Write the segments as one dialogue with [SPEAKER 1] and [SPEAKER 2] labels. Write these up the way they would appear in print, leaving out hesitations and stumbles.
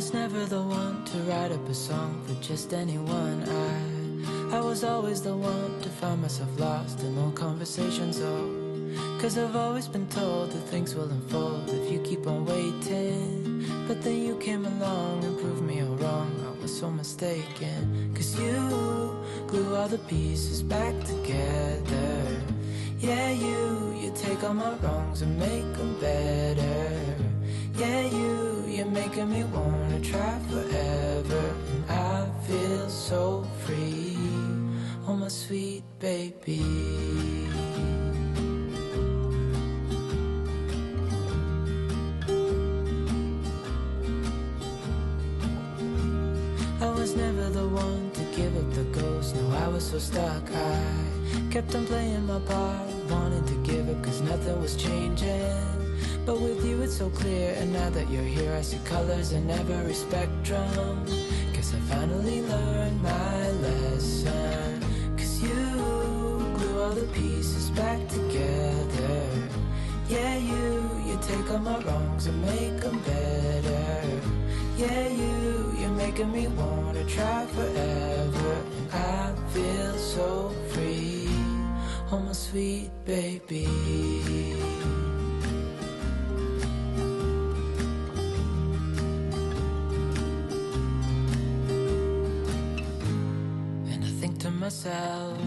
[SPEAKER 1] was never the one to write up a song for just anyone. I was always the one to find myself lost in old conversations. Oh, 'cause I've always been told that things will unfold if you keep on waiting. But then you came along and proved me all wrong. I was so mistaken. 'Cause you glue all the pieces back together. Yeah, you take all my wrongs and make them better. Yeah, you're making me wanna try forever. And I feel so free, oh my sweet baby. I was never the one to give up the ghost. No, I was so stuck. I kept on playing my part, wanting to give up 'cause nothing was changing. But with you it's so clear, and now that you're here I see colors in every spectrum. Guess I finally learned my lesson. 'Cause you glue all the pieces back together. Yeah, you take all my wrongs and make them better. Yeah, you're making me wanna try forever. And I feel so free, oh my sweet baby. Myself,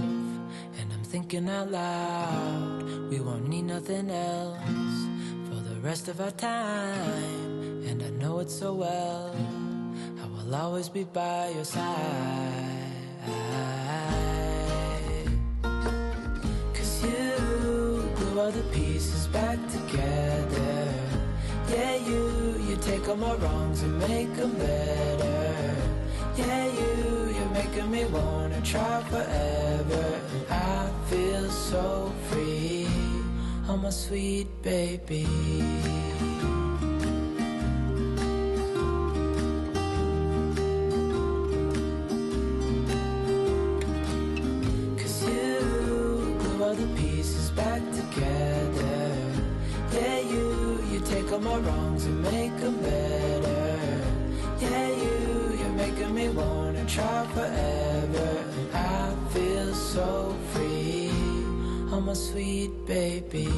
[SPEAKER 1] and I'm thinking out loud, we won't need nothing else for the rest of our time. And I know it so well, I will always be by your side. 'Cause you glue all the pieces back together. Yeah, you take all my wrongs and make them better. Yeah, you're making me wanna try forever. And I feel so free, oh my sweet baby. 'Cause you glue all the pieces back together. Yeah, you take all my wrongs and make them better. Yeah, you're making me wanna try forever. And I feel so free, oh my sweet baby.